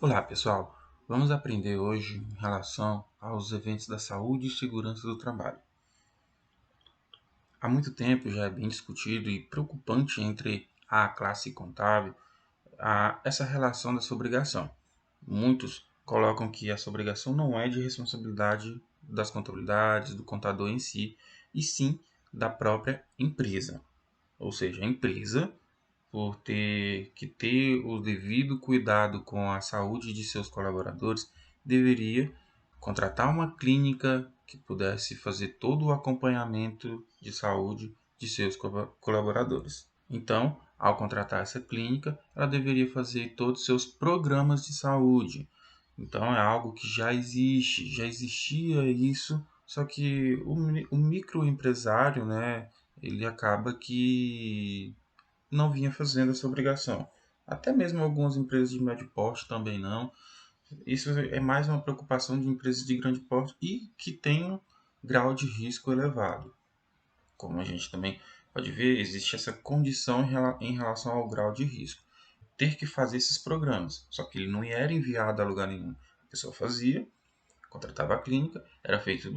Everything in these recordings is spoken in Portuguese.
Olá pessoal, vamos aprender hoje em relação aos eventos da saúde e segurança do trabalho. Há muito tempo já é bem discutido e preocupante entre a classe contábil essa relação dessa obrigação. Muitos colocam que essa obrigação não é de responsabilidade das contabilidades, do contador em si, e sim da própria empresa. Ou seja, a empresa, por ter que ter o devido cuidado com a saúde de seus colaboradores, deveria contratar uma clínica que pudesse fazer todo o acompanhamento de saúde de seus colaboradores. Então, ao contratar essa clínica, ela deveria fazer todos os seus programas de saúde. Então, é algo que já existe, já existia isso, só que o microempresário, né, ele acaba que não vinha fazendo essa obrigação. Até mesmo algumas empresas de médio porte também não. Isso é mais uma preocupação de empresas de grande porte e que têm um grau de risco elevado. Como a gente também pode ver, existe essa condição em relação ao grau de risco. Ter que fazer esses programas, só que ele não era enviado a lugar nenhum. A pessoa fazia, contratava a clínica, era feito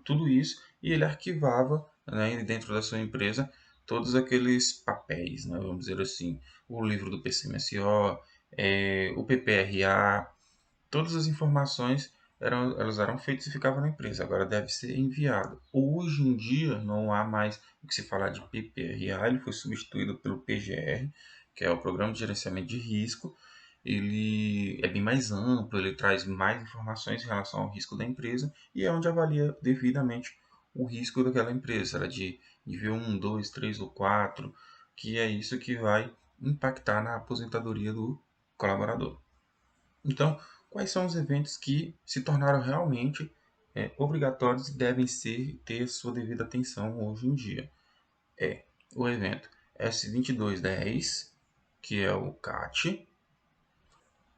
tudo isso e ele arquivava, né, dentro da sua empresa todos aqueles papéis, né, vamos dizer assim, o livro do PCMSO, o PPRA, todas as informações elas eram feitas e ficavam na empresa, agora deve ser enviado. Hoje em dia não há mais o que se falar de PPRA, ele foi substituído pelo PGR, que é o Programa de Gerenciamento de Risco. Ele é bem mais amplo, ele traz mais informações em relação ao risco da empresa e é onde avalia devidamente o risco daquela empresa, ela é de nível 1, 2, 3 ou 4, que é isso que vai impactar na aposentadoria do colaborador. Então, quais são os eventos que se tornaram realmente obrigatórios e devem ter sua devida atenção hoje em dia? É o evento S2210, que é o CAT,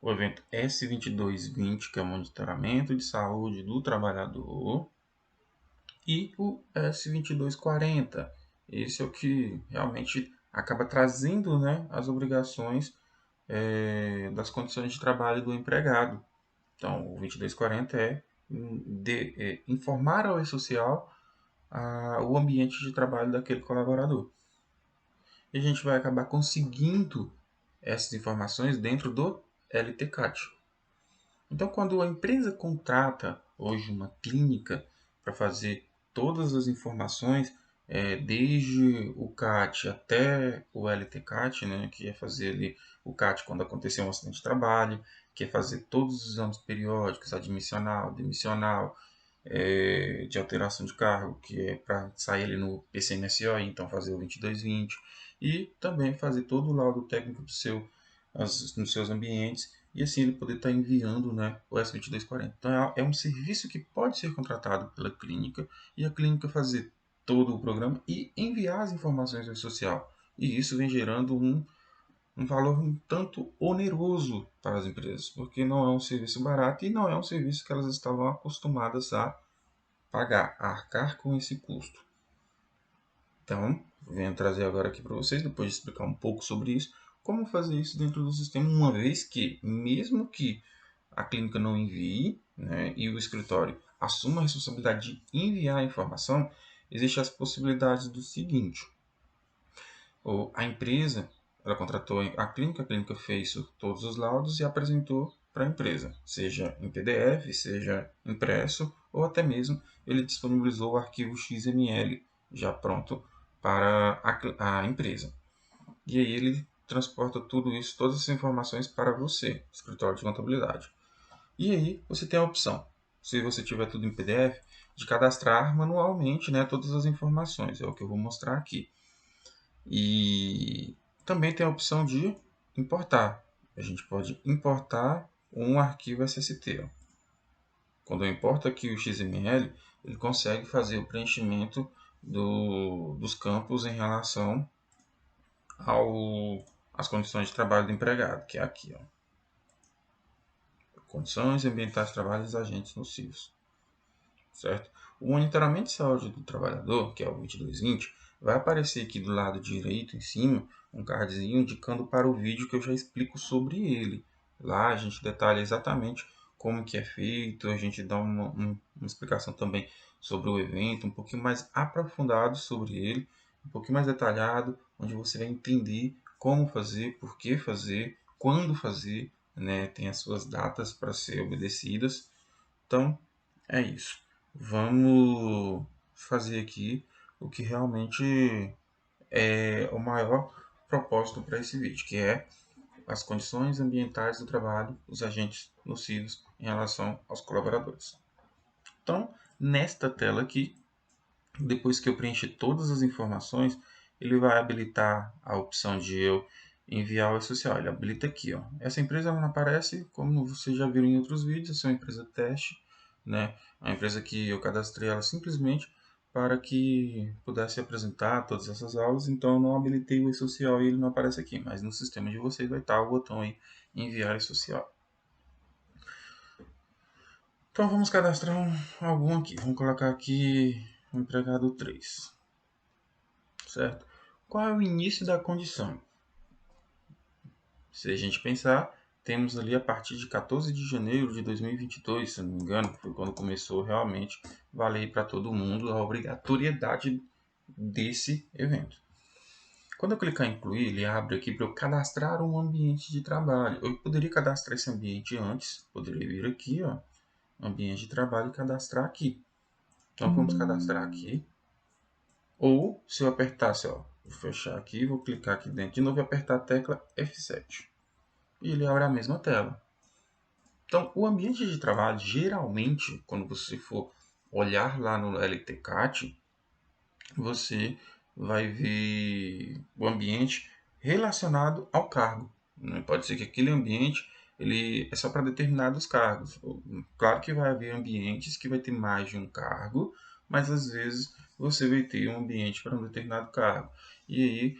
o evento S2220, que é o monitoramento de saúde do trabalhador, e o S2240. Esse é o que realmente acaba trazendo, né, as obrigações das condições de trabalho do empregado. Então, o 2240 é informar ao E-Social o ambiente de trabalho daquele colaborador. E a gente vai acabar conseguindo essas informações dentro do LTCAT. Então, quando a empresa contrata hoje uma clínica para fazer todas as informações, desde o CAT até o LTCAT, né, que é fazer ali o CAT quando acontecer um acidente de trabalho, que é fazer todos os exames periódicos, admissional, demissional, de alteração de cargo, que é para sair ali no PCMSO, então fazer o 2220, e também fazer todo o laudo técnico nos seus ambientes, e assim ele poder estar enviando, né, o S2240. Então é um serviço que pode ser contratado pela clínica e a clínica fazer todo o programa e enviar as informações ao social. E isso vem gerando um valor um tanto oneroso para as empresas, porque não é um serviço barato e não é um serviço que elas estavam acostumadas a pagar, a arcar com esse custo. Então, venho trazer agora aqui para vocês, depois de explicar um pouco sobre isso, como fazer isso dentro do sistema, uma vez que, mesmo que a clínica não envie, né, e o escritório assuma a responsabilidade de enviar a informação, existem as possibilidades do seguinte: a empresa ela contratou a clínica fez todos os laudos e apresentou para a empresa, seja em PDF, seja impresso, ou até mesmo ele disponibilizou o arquivo XML já pronto para a empresa. E aí ele transporta tudo isso, todas essas informações para você, escritório de contabilidade. E aí você tem a opção, se você tiver tudo em PDF, de cadastrar manualmente, né, todas as informações. É o que eu vou mostrar aqui. E também tem a opção de importar. A gente pode importar um arquivo SST. Ó. Quando eu importo aqui o XML, ele consegue fazer o preenchimento dos campos em relação às condições de trabalho do empregado, que é aqui. Ó. Condições ambientais de trabalho dos agentes nocivos. Certo? O monitoramento de saúde do trabalhador, que é o 2220, vai aparecer aqui do lado direito em cima um cardzinho indicando para o vídeo que eu já explico sobre ele. Lá a gente detalha exatamente como que é feito, a gente dá uma explicação também sobre o evento, um pouquinho mais aprofundado sobre ele, um pouquinho mais detalhado, onde você vai entender como fazer, por que fazer, quando fazer, né? Tem as suas datas para ser obedecidas. Então, é isso. Vamos fazer aqui o que realmente é o maior propósito para esse vídeo, que é as condições ambientais do trabalho, os agentes nocivos em relação aos colaboradores. Então, nesta tela aqui, depois que eu preencher todas as informações, ele vai habilitar a opção de eu enviar o E-Social. Ele habilita aqui, ó. Essa empresa não aparece, como vocês já viram em outros vídeos, essa é uma empresa teste, né? A empresa que eu cadastrei ela simplesmente para que pudesse apresentar todas essas aulas, então eu não habilitei o E-Social e ele não aparece aqui, mas no sistema de vocês vai estar o botão aí, enviar E-Social. Então vamos cadastrar algum aqui, vamos colocar aqui o empregado 3. Certo? Qual é o início da condição? Se a gente pensar, temos ali a partir de 14 de janeiro de 2022, se não me engano, foi quando começou realmente valer para todo mundo a obrigatoriedade desse evento. Quando eu clicar em incluir, ele abre aqui para eu cadastrar um ambiente de trabalho. Eu poderia cadastrar esse ambiente antes, poderia vir aqui, ó, ambiente de trabalho e cadastrar aqui. Então vamos cadastrar aqui. Ou se eu apertasse, ó, vou fechar aqui, vou clicar aqui dentro de novo e apertar a tecla F7. E ele abre a mesma tela. Então, o ambiente de trabalho, geralmente, quando você for olhar lá no LTCAT, você vai ver o ambiente relacionado ao cargo. Pode ser que aquele ambiente ele é só para determinados cargos. Claro que vai haver ambientes que vai ter mais de um cargo, mas às vezes você vai ter um ambiente para um determinado cargo. E aí,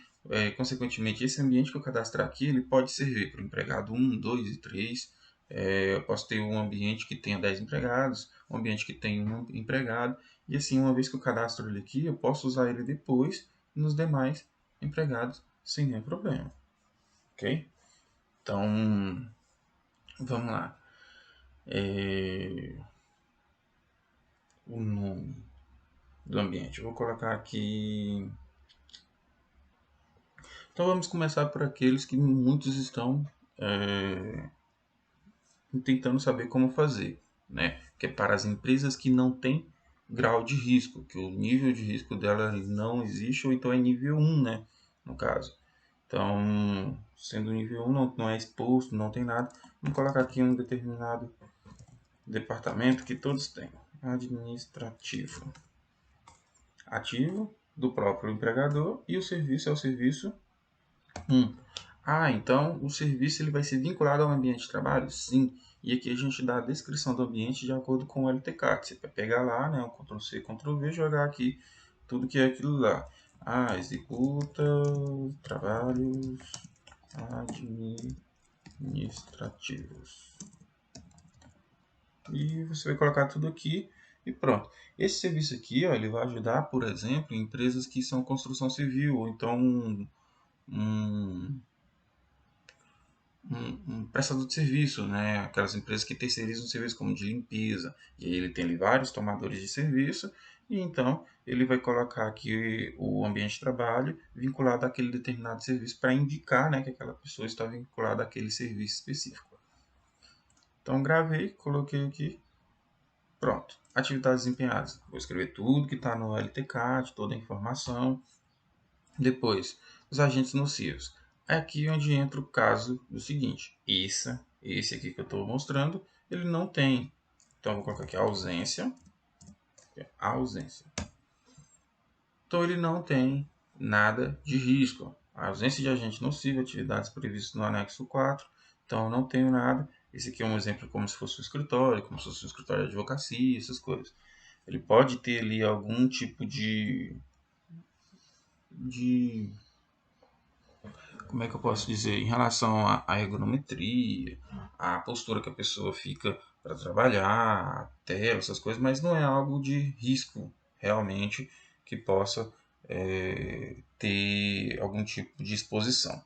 consequentemente, esse ambiente que eu cadastrar aqui, ele pode servir para o empregado 1, 2 e 3. Eu posso ter um ambiente que tenha 10 empregados, um ambiente que tenha um empregado, e assim, uma vez que eu cadastro ele aqui, eu posso usar ele depois nos demais empregados sem nenhum problema. Ok? Então, vamos lá. O nome do ambiente. Eu vou colocar aqui. Então, vamos começar por aqueles que muitos estão tentando saber como fazer, né? Que é para as empresas que não têm grau de risco, que o nível de risco dela não existe, ou então é nível 1, né? No caso. Então, sendo nível 1, não é exposto, não tem nada. Vamos colocar aqui um determinado departamento que todos têm. Administrativo. Ativo do próprio empregador e o serviço é o serviço 1. Ah, então o serviço ele vai ser vinculado ao ambiente de trabalho? Sim. E aqui a gente dá a descrição do ambiente de acordo com o LTCAT. Você vai pegar lá, né, o Ctrl+C, Ctrl+V e jogar aqui tudo que é aquilo lá. Ah, executa trabalhos administrativos. E você vai colocar tudo aqui e pronto. Esse serviço aqui, ó, ele vai ajudar, por exemplo, em empresas que são construção civil, ou então um um prestador de serviço, né? Aquelas empresas que terceirizam serviço como de limpeza. E aí ele tem ali vários tomadores de serviço e então ele vai colocar aqui o ambiente de trabalho vinculado àquele determinado serviço para indicar, né, que aquela pessoa está vinculada àquele serviço específico. Então gravei, coloquei aqui, pronto. Atividades desempenhadas. Vou escrever tudo que está no LTCAT, toda a informação. Depois, os agentes nocivos. É aqui onde entra o caso do seguinte: esse aqui que eu estou mostrando, ele não tem. Então, vou colocar aqui ausência. Ausência. Então, ele não tem nada de risco. A ausência de agente nocivo, atividades previstas no anexo 4. Então, eu não tenho nada. Esse aqui é um exemplo como se fosse um escritório, como se fosse um escritório de advocacia, essas coisas. Ele pode ter ali algum tipo de como é que eu posso dizer, em relação à ergonometria, à postura que a pessoa fica para trabalhar, a tela, essas coisas, mas não é algo de risco realmente que possa ter algum tipo de exposição.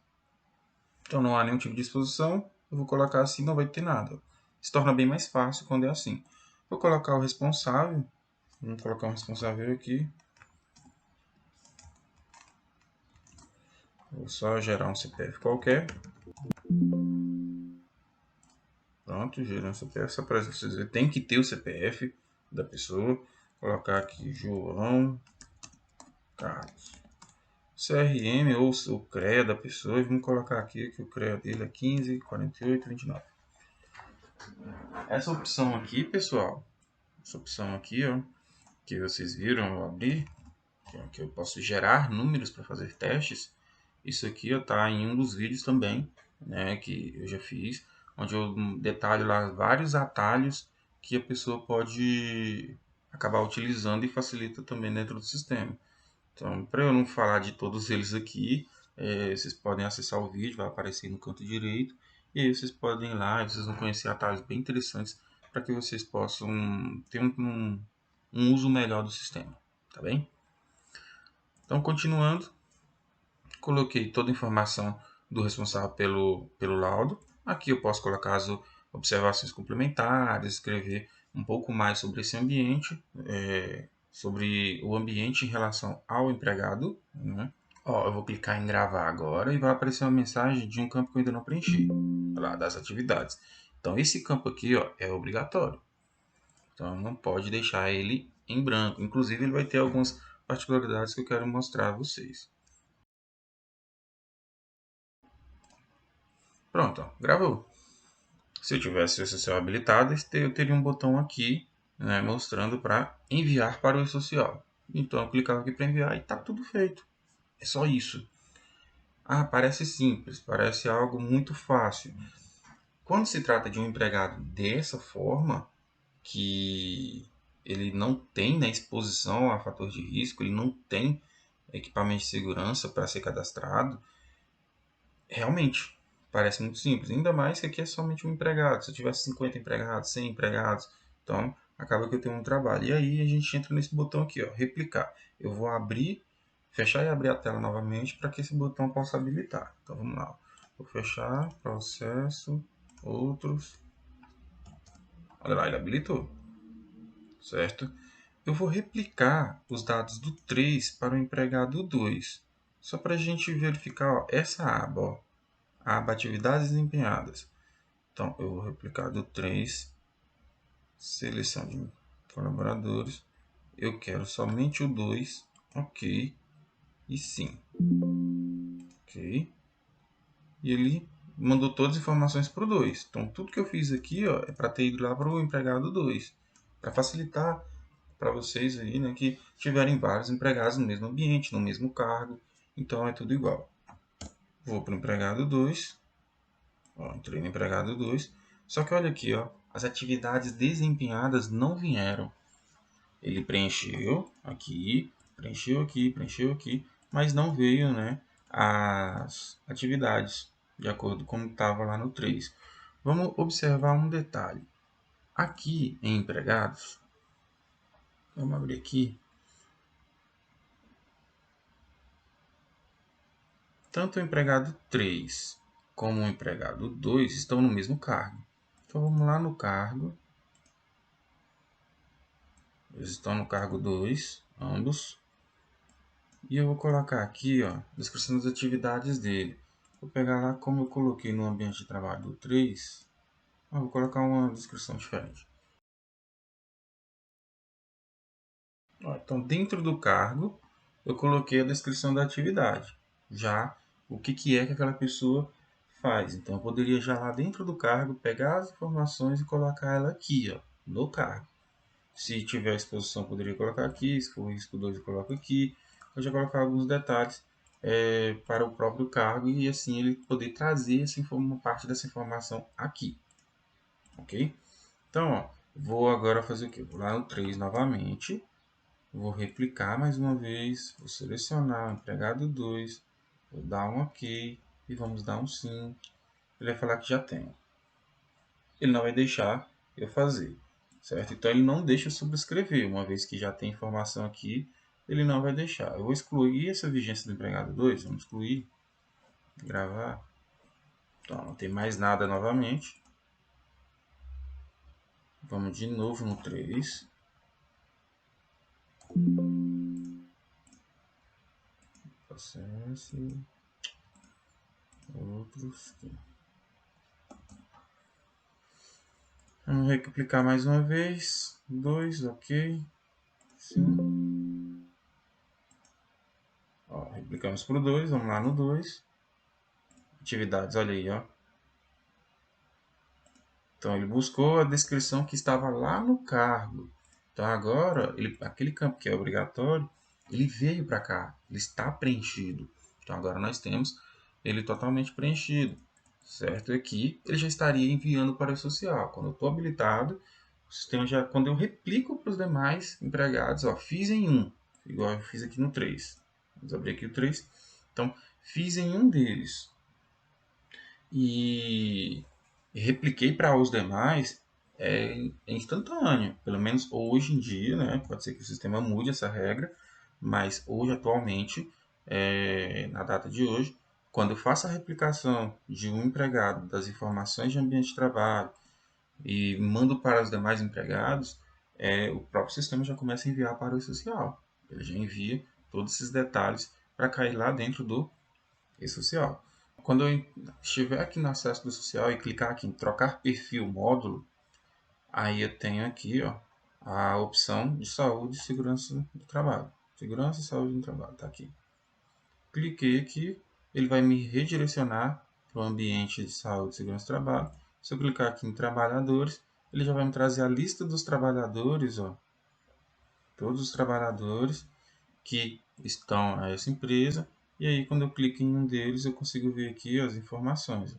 Então não há nenhum tipo de exposição, eu vou colocar assim, não vai ter nada. Se torna bem mais fácil quando é assim. Vou colocar o responsável. Vamos colocar um responsável aqui. Vou só gerar um CPF qualquer. Pronto, gerando um CPF. Só para vocês verem, tem que ter o CPF da pessoa. Vou colocar aqui João Carlos. CRM ou o CREA da pessoa. E vamos colocar aqui que o CREA dele é 15 48 29. Essa opção aqui, pessoal. Essa opção aqui, ó, que vocês viram eu abrir, que eu posso gerar números para fazer testes. Isso aqui está em um dos vídeos também, né, que eu já fiz, onde eu detalho lá vários atalhos que a pessoa pode acabar utilizando e facilita também dentro do sistema. Então, para eu não falar de todos eles aqui, vocês podem acessar o vídeo, vai aparecer no canto direito, e aí vocês podem ir lá, vocês vão conhecer atalhos bem interessantes para que vocês possam ter um uso melhor do sistema, tá bem? Então, continuando, coloquei toda a informação do responsável pelo laudo. Aqui eu posso colocar as observações complementares, escrever um pouco mais sobre esse ambiente, sobre o ambiente em relação ao empregado, né? Ó, eu vou clicar em gravar agora e vai aparecer uma mensagem de um campo que eu ainda não preenchi, lá das atividades. Então esse campo aqui, ó, é obrigatório. Então não pode deixar ele em branco. Inclusive ele vai ter algumas particularidades que eu quero mostrar a vocês. Pronto, ó, gravou. Se eu tivesse o social habilitado, eu teria um botão aqui, né, mostrando para enviar para o e-social. Então eu clicava aqui para enviar e está tudo feito. É só isso. Ah, parece simples, parece algo muito fácil. Quando se trata de um empregado dessa forma, que ele não tem, né, exposição a fator de risco, ele não tem equipamento de segurança para ser cadastrado, realmente parece muito simples. Ainda mais que aqui é somente um empregado. Se eu tivesse 50 empregados, 100 empregados, então acaba que eu tenho um trabalho. E aí a gente entra nesse botão aqui, ó, replicar. Eu vou abrir, fechar e abrir a tela novamente para que esse botão possa habilitar. Então vamos lá. Vou fechar, processo, outros. Olha lá, ele habilitou, certo? Eu vou replicar os dados do 3 para o empregado 2. Só para a gente verificar, ó, essa aba, ó, a aba atividades desempenhadas. Então, eu vou replicar do 3, seleção de colaboradores. Eu quero somente o 2, ok, e sim, ok. E ele mandou todas as informações para o 2. Então, tudo que eu fiz aqui, ó, é para ter ido lá para o empregado 2, para facilitar para vocês aí, né, que tiverem vários empregados no mesmo ambiente, no mesmo cargo. Então, é tudo igual. Vou para o empregado 2. Ó, entrei no empregado 2. Só que olha aqui, ó, as atividades desempenhadas não vieram. Ele preencheu aqui, mas não veio, né, as atividades, de acordo com como estava lá no 3. Vamos observar um detalhe. Aqui em empregados, vamos abrir aqui, tanto o empregado 3 como o empregado 2 estão no mesmo cargo. Então vamos lá no cargo. Eles estão no cargo 2, ambos. E eu vou colocar aqui, ó, descrição das atividades dele. Vou pegar lá como eu coloquei no ambiente de trabalho do 3. Vou colocar uma descrição diferente. Ó, então, dentro do cargo, eu coloquei a descrição da atividade. Já o que é que aquela pessoa faz. Então, eu poderia já lá dentro do cargo pegar as informações e colocar ela aqui, ó, no cargo. Se tiver exposição, poderia colocar aqui. Se for risco 2, eu coloco aqui. Eu já colocar alguns detalhes para o próprio cargo e assim ele poder trazer uma parte dessa informação aqui. Ok? Então, ó, vou agora fazer o que? Vou lá no 3 novamente. Vou replicar mais uma vez. Vou selecionar o empregado 2. Vou dar um OK. E vamos dar um sim. Ele vai falar que já tem. Ele não vai deixar eu fazer, certo? Então ele não deixa eu subscrever, uma vez que já tem informação aqui, ele não vai deixar. Eu vou excluir essa vigência do empregado 2, vamos excluir, gravar. Então, não tem mais nada novamente. Vamos de novo no 3. Processo. Outros. Vamos replicar mais uma vez. 2, ok. Sim. Ó, replicamos para o 2. Vamos lá no 2. Atividades, olha aí, ó. Então ele buscou a descrição que estava lá no cargo. Então agora, aquele campo que é obrigatório, ele veio para cá, ele está preenchido. Então agora nós temos ele totalmente preenchido, certo? E aqui ele já estaria enviando para o social. Quando eu estou habilitado, o sistema já, quando eu replico para os demais empregados, ó, fiz em um, igual eu fiz aqui no 3. Vamos abrir aqui o 3. Então, fiz em um deles. E repliquei para os demais, é instantâneo. Pelo menos hoje em dia, né? Pode ser que o sistema mude essa regra, mas hoje, atualmente, na data de hoje, quando eu faço a replicação de um empregado das informações de ambiente de trabalho e mando para os demais empregados, o próprio sistema já começa a enviar para o social. Ele já envia todos esses detalhes para cair lá dentro do e-social. Quando eu estiver aqui no acesso do social e clicar aqui em trocar perfil módulo, aí eu tenho aqui, ó, a opção de saúde e segurança do trabalho. Segurança e saúde do trabalho, tá aqui. Cliquei aqui, ele vai me redirecionar para o ambiente de saúde e segurança do trabalho. Se eu clicar aqui em trabalhadores, ele já vai me trazer a lista dos trabalhadores, ó, todos os trabalhadores que estão a essa empresa. E aí, quando eu clico em um deles, eu consigo ver aqui as informações.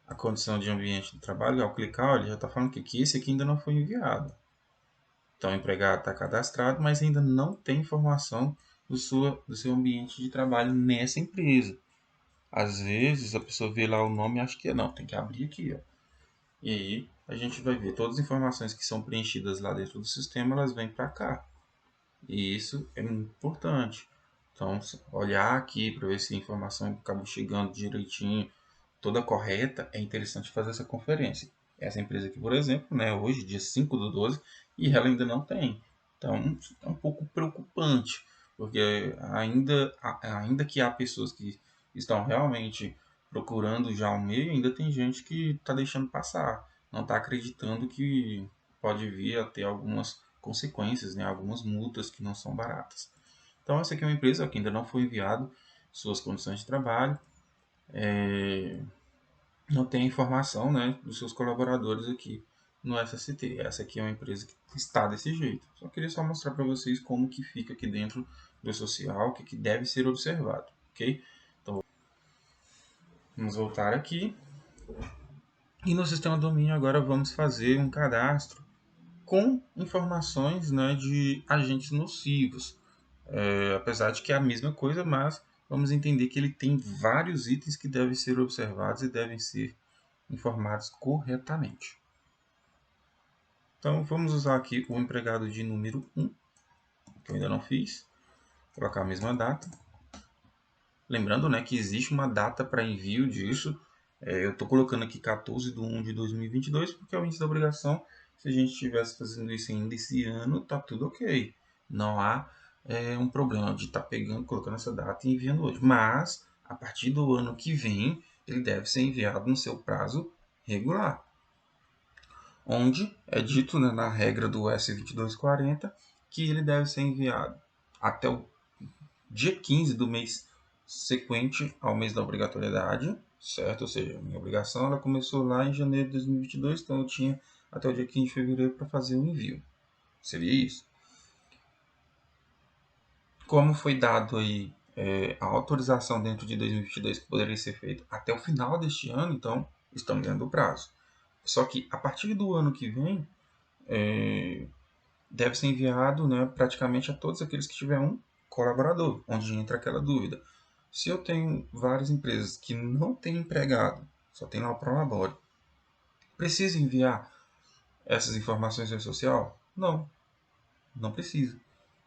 A condição de ambiente de trabalho, ao clicar, ele já está falando que esse aqui ainda não foi enviado. Então, o empregado está cadastrado, mas ainda não tem informação do seu ambiente de trabalho nessa empresa. Às vezes, a pessoa vê lá o nome e acha que não, tem que abrir aqui. Ó. E aí, a gente vai ver todas as informações que são preenchidas lá dentro do sistema, elas vêm para cá. E isso é importante. Então, olhar aqui para ver se a informação acabou chegando direitinho, toda correta, é interessante fazer essa conferência. Essa empresa aqui, por exemplo, né, hoje, dia 5/12, e ela ainda não tem. Então, é um pouco preocupante, porque ainda que há pessoas que estão realmente procurando já o meio, ainda tem gente que está deixando passar, não está acreditando que pode vir a ter algumas consequências, né, algumas multas que não são baratas. Então, essa aqui é uma empresa que ainda não foi enviado suas condições de trabalho, não tem informação, né, dos seus colaboradores aqui no SST. Essa aqui é uma empresa que está desse jeito. Só queria mostrar para vocês como que fica aqui dentro do social, o que deve ser observado, ok? Então, vamos voltar aqui. E no sistema domínio agora vamos fazer um cadastro com informações, né, de agentes nocivos. Apesar de que é a mesma coisa, mas vamos entender que ele tem vários itens que devem ser observados e devem ser informados corretamente. Então vamos usar aqui o empregado de número 1, que eu ainda não fiz. Colocar a mesma data. Lembrando, né, que existe uma data para envio disso. Eu estou colocando aqui 14/1/2022 porque é o início da obrigação. Se a gente estivesse fazendo isso ainda esse ano, tá tudo ok. Não há um problema de estar pegando, colocando essa data e enviando hoje. Mas, a partir do ano que vem, ele deve ser enviado no seu prazo regular. Onde é dito, né, na regra do S2240 que ele deve ser enviado até o dia 15 do mês sequente ao mês da obrigatoriedade, certo? Ou seja, a minha obrigação ela começou lá em janeiro de 2022, então eu tinha até o dia 15 de fevereiro para fazer o envio. Seria isso. Como foi dado aí a autorização dentro de 2022 que poderia ser feito até o final deste ano, então estamos dentro do prazo. Só que a partir do ano que vem, deve ser enviado, né, praticamente a todos aqueles que tiver um colaborador, onde entra aquela dúvida. Se eu tenho várias empresas que não têm empregado, só tem lá o Prolabore, precisa enviar essas informações ao social? Não, não precisa.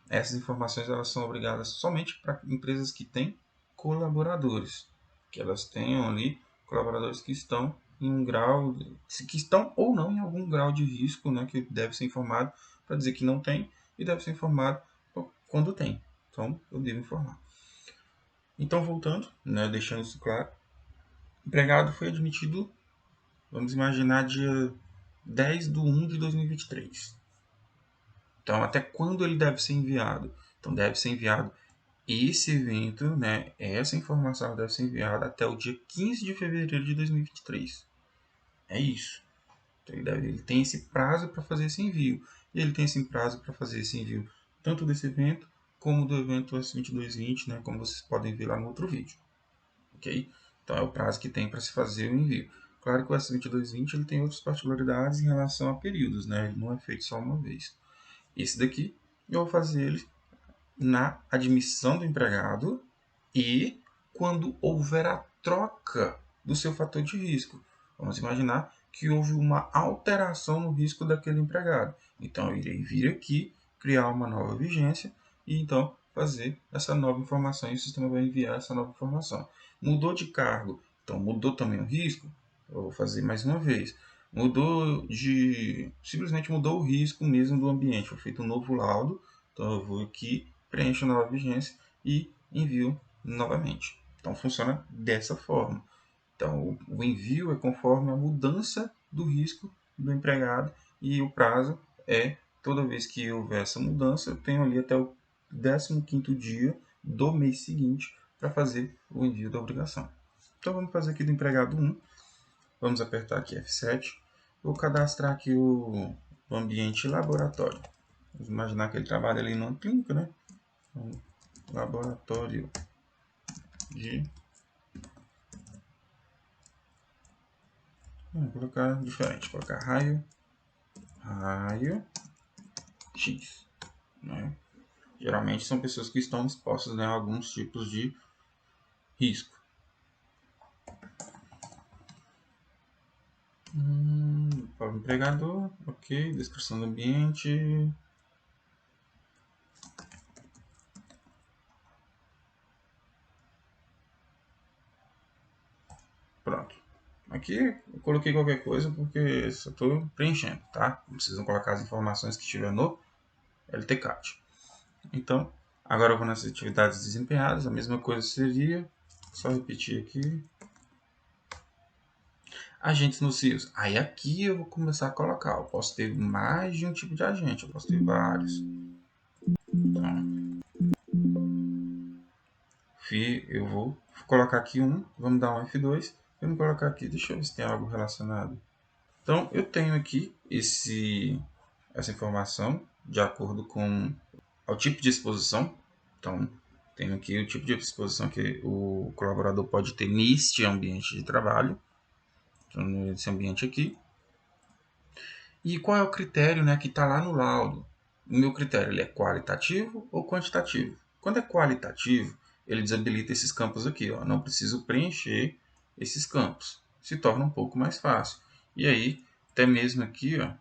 Essas informações elas são obrigadas somente para empresas que têm colaboradores, que elas tenham ali colaboradores que estão em um grau, que estão ou não em algum grau de risco, né, que deve ser informado, para dizer que não tem, e deve ser informado quando tem. Então, eu devo informar. Então, voltando, né, deixando isso claro, o empregado foi admitido, vamos imaginar, dia 10/1/2023. Então, até quando ele deve ser enviado? Então, deve ser enviado esse evento, né, essa informação deve ser enviada até o dia 15 de fevereiro de 2023. É isso. Então, ele tem esse prazo para fazer esse envio. E ele tem esse prazo para fazer esse envio tanto desse evento como do evento S2220, né, como vocês podem ver lá no outro vídeo. Ok? Então, é o prazo que tem para se fazer o envio. Claro que o S2220 ele tem outras particularidades em relação a períodos, né? Ele não é feito só uma vez. Esse daqui, eu vou fazer ele na admissão do empregado e quando houver a troca do seu fator de risco. Vamos imaginar que houve uma alteração no risco daquele empregado. Então, eu irei vir aqui, criar uma nova vigência e então fazer essa nova informação e o sistema vai enviar essa nova informação. Mudou de cargo, então mudou também o risco? Eu vou fazer mais uma vez. Simplesmente mudou o risco mesmo do ambiente, foi feito um novo laudo, então eu vou aqui, preencho a nova vigência e envio novamente. Então funciona dessa forma. Então o envio é conforme a mudança do risco do empregado e o prazo é toda vez que houver essa mudança, eu tenho ali até o 15º dia do mês seguinte para fazer o envio da obrigação. Então vamos fazer aqui do empregado 1. Vamos apertar aqui F7. Vou cadastrar aqui o ambiente laboratório. Vamos imaginar que ele trabalha ali numa clínica, né? Então, laboratório de... Vamos colocar diferente. Vou colocar raio X. Né? Geralmente são pessoas que estão expostas, né, a alguns tipos de risco. Para o empregador, ok. Descrição do ambiente. Pronto. Aqui eu coloquei qualquer coisa porque só estou preenchendo, tá? Não precisam colocar as informações que estiver no LTCAT. Então, agora eu vou nas atividades desempenhadas, a mesma coisa seria, só repetir aqui. Agentes nocivos. Aí aqui eu vou começar a colocar, eu posso ter mais de um tipo de agente, eu posso ter vários. Então, eu vou colocar aqui um, vamos dar um F2, vamos colocar aqui, deixa eu ver se tem algo relacionado. Então, eu tenho aqui essa informação de acordo com o tipo de exposição. Então, tenho aqui o tipo de exposição que o colaborador pode ter neste ambiente de trabalho. Então, nesse ambiente aqui. E qual é o critério, né, que está lá no laudo? O meu critério ele é qualitativo ou quantitativo? Quando é qualitativo, ele desabilita esses campos aqui. Ó. Não preciso preencher esses campos. Se torna um pouco mais fácil. E aí, até mesmo aqui, ó,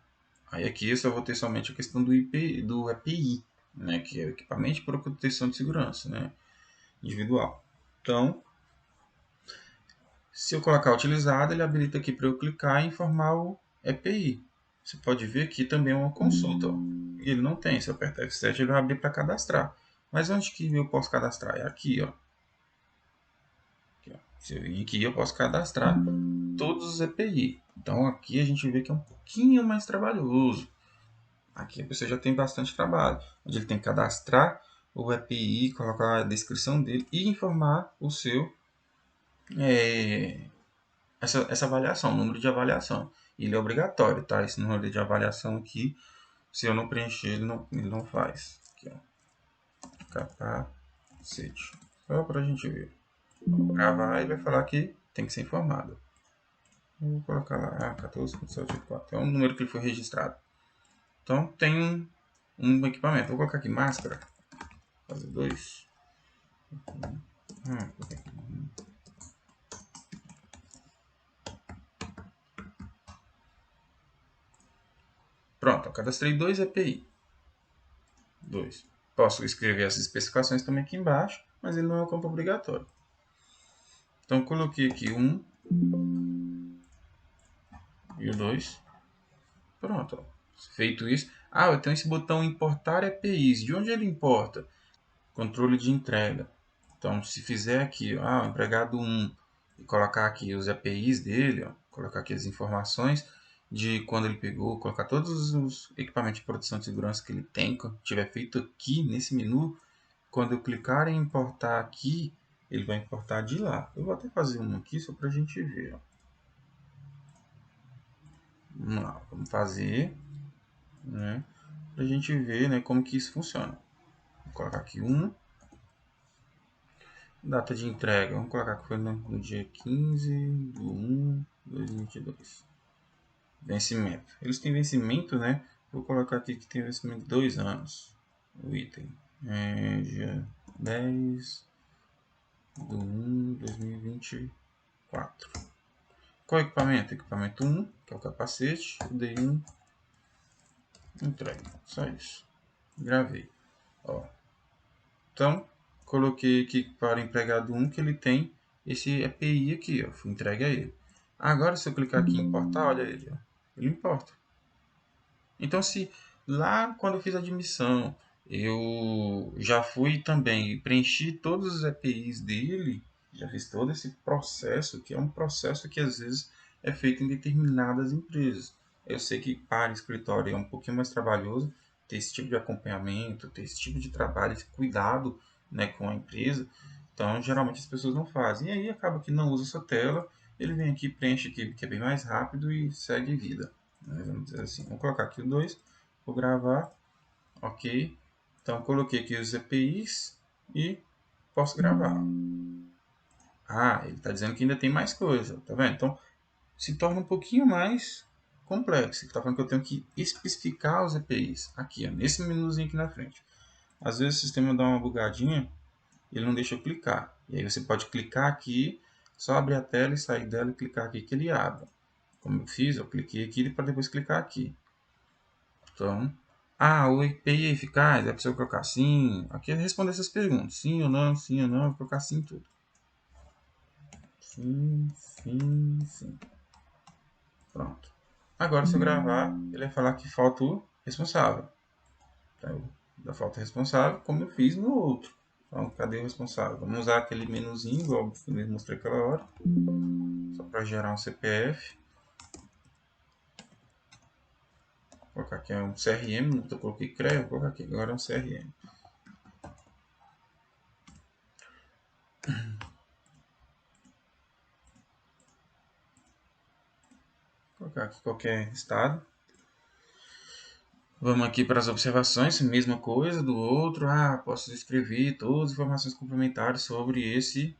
aí aqui eu só vou ter somente a questão do EPI, né, que é o equipamento para proteção de segurança, né, individual. Então, se eu colocar utilizado, ele habilita aqui para eu clicar e informar o EPI. Você pode ver que também é uma consulta. Ó. E ele não tem. Se eu apertar F7, ele vai abrir para cadastrar. Mas onde que eu posso cadastrar? É aqui, ó. Aqui, ó. Se eu vir aqui, eu posso cadastrar todos os EPI. Então aqui a gente vê que é um pouquinho mais trabalhoso. Aqui a pessoa já tem bastante trabalho. Onde ele tem que cadastrar o EPI, colocar a descrição dele e informar o seu essa avaliação, o número de avaliação. Ele é obrigatório, tá? Esse número de avaliação aqui, se eu não preencher, ele não faz. Aqui, ó. Capacete. Só para a gente ver. Vou gravar e vai falar que tem que ser informado. Eu vou colocar lá, 14.784. É o número que ele foi registrado. Então, tem um equipamento. Vou colocar aqui máscara. Fazer 2. Pronto, eu cadastrei 2 EPI. 2. Posso escrever as especificações também aqui embaixo, mas ele não é um campo obrigatório. Então, coloquei aqui 1, E o 2. Pronto. Ó. Feito isso. Ah, eu tenho esse botão importar EPIs. De onde ele importa? Controle de entrega. Então, se fizer aqui, ó, o empregado 1 e colocar aqui os EPIs dele, ó, colocar aqui as informações de quando ele pegou, colocar todos os equipamentos de produção de segurança que ele tem, que tiver feito aqui nesse menu, quando eu clicar em importar aqui, ele vai importar de lá. Eu vou até fazer um aqui só para a gente ver. Ó. Vamos lá, vamos fazer, né, para a gente ver, né, como que isso funciona. Vou colocar aqui um. Data de entrega, vamos colocar que foi no dia 15/1/2022. Vencimento. Eles têm vencimento, né? Vou colocar aqui que tem vencimento de 2 anos. O item. Dia 10/1/2024. Qual equipamento? Equipamento 1, que é o capacete. Dei um. Entrega. Só isso. Gravei. Ó. Então, coloquei aqui para o empregado 1 que ele tem esse EPI aqui, ó, fui entregue a ele. Agora, se eu clicar aqui em importar, olha ele, ó, ele importa. Então, se lá quando eu fiz a admissão, eu já fui também e preenchi todos os EPIs dele, já fiz todo esse processo, que é um processo que às vezes é feito em determinadas empresas. Eu sei que para escritório é um pouquinho mais trabalhoso ter esse tipo de acompanhamento, ter esse tipo de trabalho, esse cuidado, né, com a empresa. Então, geralmente as pessoas não fazem. E aí acaba que não usa essa tela, ele vem aqui, preenche aqui, que é bem mais rápido e segue vida. Né? Vamos dizer assim. Vou colocar aqui o 2, vou gravar, ok. Então, coloquei aqui os EPIs e posso gravar. Ah, ele está dizendo que ainda tem mais coisa, tá vendo? Então, se torna um pouquinho mais complexo. Ele está falando que eu tenho que especificar os EPIs aqui, ó, nesse menuzinho aqui na frente. Às vezes o sistema dá uma bugadinha, ele não deixa eu clicar. E aí você pode clicar aqui, só abrir a tela e sair dela e clicar aqui que ele abre. Como eu fiz, eu cliquei aqui para depois clicar aqui. Então, o EPI é eficaz? É para você colocar sim. Aqui é responder essas perguntas. Sim ou não, eu vou colocar sim em tudo. Sim, sim, sim. Pronto. Agora, se eu gravar, ele vai falar que falta o responsável. Então, da falta responsável, como eu fiz no outro. Então, cadê o responsável? Vamos usar aquele menuzinho, igual eu mostrei aquela hora. Só para gerar um CPF. Vou colocar aqui um CRM, eu coloquei CREA, vou colocar aqui agora um CRM. Vou colocar aqui qualquer estado. Vamos aqui para as observações, mesma coisa do outro. Posso escrever todas as informações complementares sobre esses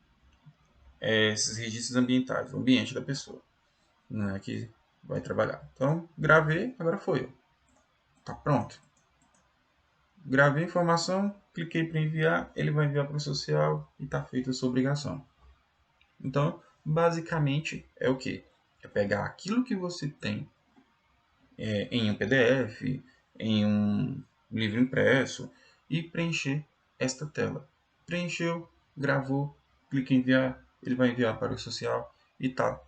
registros ambientais, o ambiente da pessoa, né, que vai trabalhar. Então, gravei, agora foi. Tá pronto. Gravei a informação, cliquei para enviar, ele vai enviar para o social e está feita a sua obrigação. Então, basicamente, é o que? É pegar aquilo que você tem em um PDF, em um livro impresso e preencher esta tela. Preencheu, gravou, clique em enviar, ele vai enviar para o social e está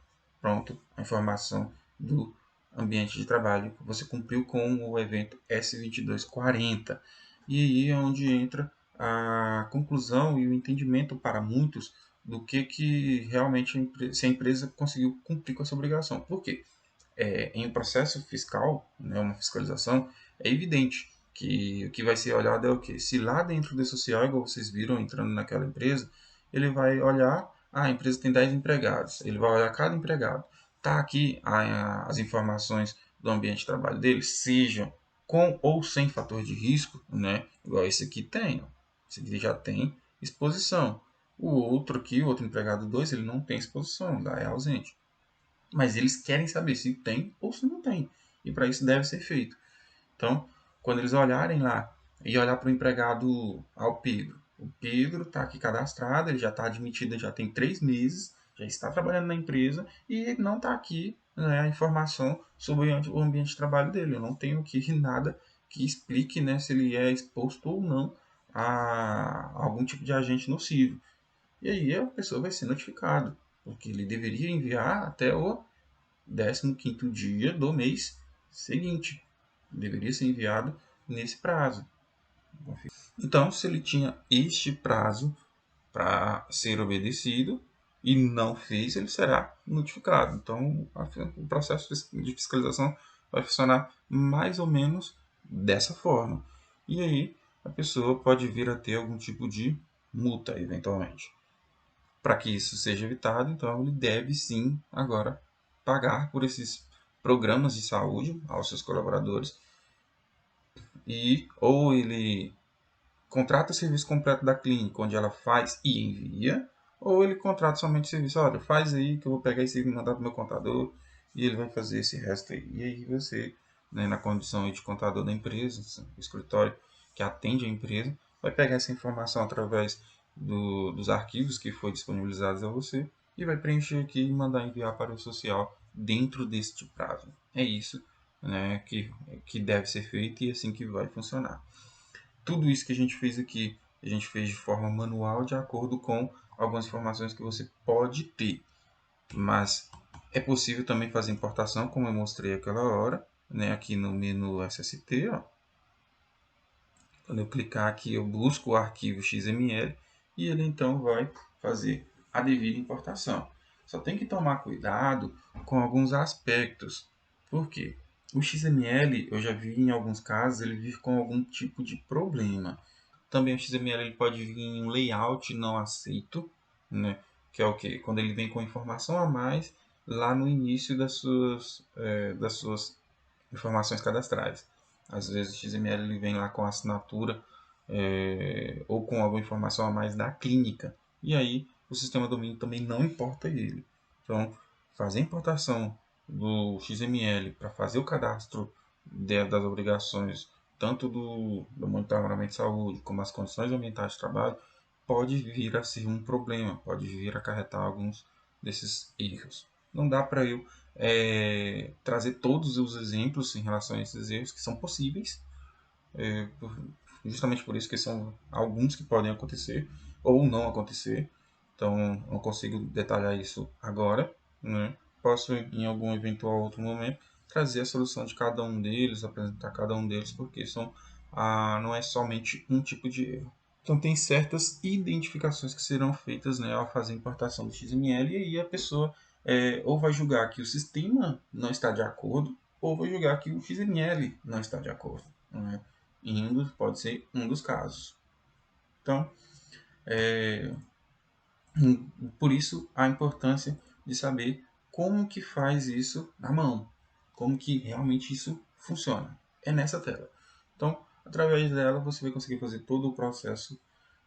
pronto a informação do ambiente de trabalho. Você cumpriu com o evento S2240. E aí é onde entra a conclusão e o entendimento para muitos do que realmente se a empresa conseguiu cumprir com essa obrigação. Por quê? Em um processo fiscal, né, uma fiscalização, é evidente que o que vai ser olhado é o que? Se lá dentro do social, igual vocês viram entrando naquela empresa, ele vai olhar, a empresa tem 10 empregados, ele vai olhar cada empregado. Está aqui as informações do ambiente de trabalho dele, sejam com ou sem fator de risco, né? Igual esse aqui tem, ó. Esse aqui já tem exposição. O outro aqui, o outro empregado 2, ele não tem exposição, lá é ausente. Mas eles querem saber se tem ou se não tem. E para isso deve ser feito. Então, quando eles olharem lá e olhar para o empregado, ao Pedro. O Pedro está aqui cadastrado, ele já está admitido, já tem 3 meses, já está trabalhando na empresa e não está aqui, né, a informação sobre o ambiente de trabalho dele. Eu não tenho aqui nada que explique, né, se ele é exposto ou não a algum tipo de agente nocivo. E aí a pessoa vai ser notificada, porque ele deveria enviar até o 15º dia do mês seguinte. Deveria ser enviado nesse prazo. Então, se ele tinha este prazo para ser obedecido e não fez, ele será notificado. Então, o processo de fiscalização vai funcionar mais ou menos dessa forma. E aí, a pessoa pode vir a ter algum tipo de multa, eventualmente. Para que isso seja evitado, então, ele deve sim agora pagar por esses programas de saúde aos seus colaboradores, e ou ele contrata o serviço completo da clínica, onde ela faz e envia, ou ele contrata somente o serviço. Olha, faz aí que eu vou pegar esse e mandar para o meu contador e ele vai fazer esse resto aí. E aí você, né, na condição de contador da empresa, o escritório que atende a empresa, vai pegar essa informação através dos arquivos que foi disponibilizados a você e vai preencher aqui e mandar enviar para o social dentro deste prazo. É isso, né, que deve ser feito e é assim que vai funcionar. Tudo isso que a gente fez aqui, a gente fez de forma manual, de acordo com algumas informações que você pode ter. Mas é possível também fazer importação, como eu mostrei aquela hora, né? Aqui no menu SST, ó. Quando eu clicar aqui, eu busco o arquivo XML e ele então vai fazer a devida importação. Só tem que tomar cuidado com alguns aspectos. Por quê? O XML, eu já vi em alguns casos, ele vir com algum tipo de problema. Também o XML ele pode vir em um layout não aceito, né? Que é o quê? Quando ele vem com informação a mais lá no início das suas informações cadastrais. Às vezes o XML ele vem lá com a assinatura ou com alguma informação a mais da clínica. E aí o sistema domínio também não importa ele. Então, fazer a importação do XML para fazer o cadastro das obrigações, tanto do monitoramento de saúde, como as condições ambientais de trabalho, pode vir a ser um problema, pode vir a acarretar alguns desses erros. Não dá para eu trazer todos os exemplos em relação a esses erros que são possíveis, é, justamente por isso que são alguns que podem acontecer ou não acontecer. Então, não consigo detalhar isso agora, né? Posso, em algum eventual outro momento, trazer a solução de cada um deles, apresentar cada um deles, porque não é somente um tipo de erro. Então, tem certas identificações que serão feitas, né, ao fazer a importação do XML, e aí a pessoa ou vai julgar que o sistema não está de acordo, ou vai julgar que o XML não está de acordo, né? Pode ser um dos casos. Então, por isso a importância de saber como que faz isso na mão, como que realmente isso funciona. É nessa tela. Então, através dela você vai conseguir fazer todo o processo,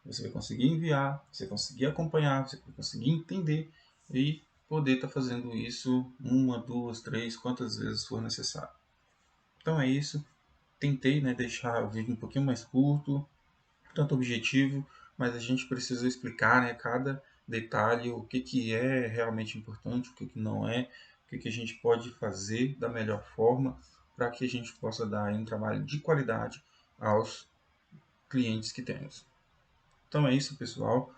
você vai conseguir enviar, você vai conseguir acompanhar, você vai conseguir entender e poder estar fazendo isso uma, duas, três, quantas vezes for necessário. Então é isso. Tentei, né, deixar o vídeo um pouquinho mais curto, tanto objetivo, mas a gente precisa explicar, né, cada detalhe, o que é realmente importante, o que não é, o que a gente pode fazer da melhor forma para que a gente possa dar um trabalho de qualidade aos clientes que temos. Então é isso, pessoal.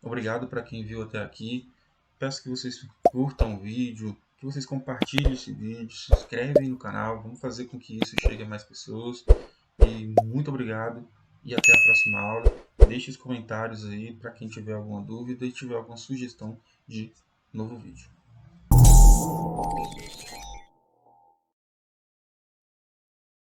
Obrigado para quem viu até aqui. Peço que vocês curtam o vídeo, que vocês compartilhem esse vídeo, se inscrevem no canal, vamos fazer com que isso chegue a mais pessoas. E muito obrigado e até a próxima aula. Deixe os comentários aí para quem tiver alguma dúvida e tiver alguma sugestão de novo vídeo.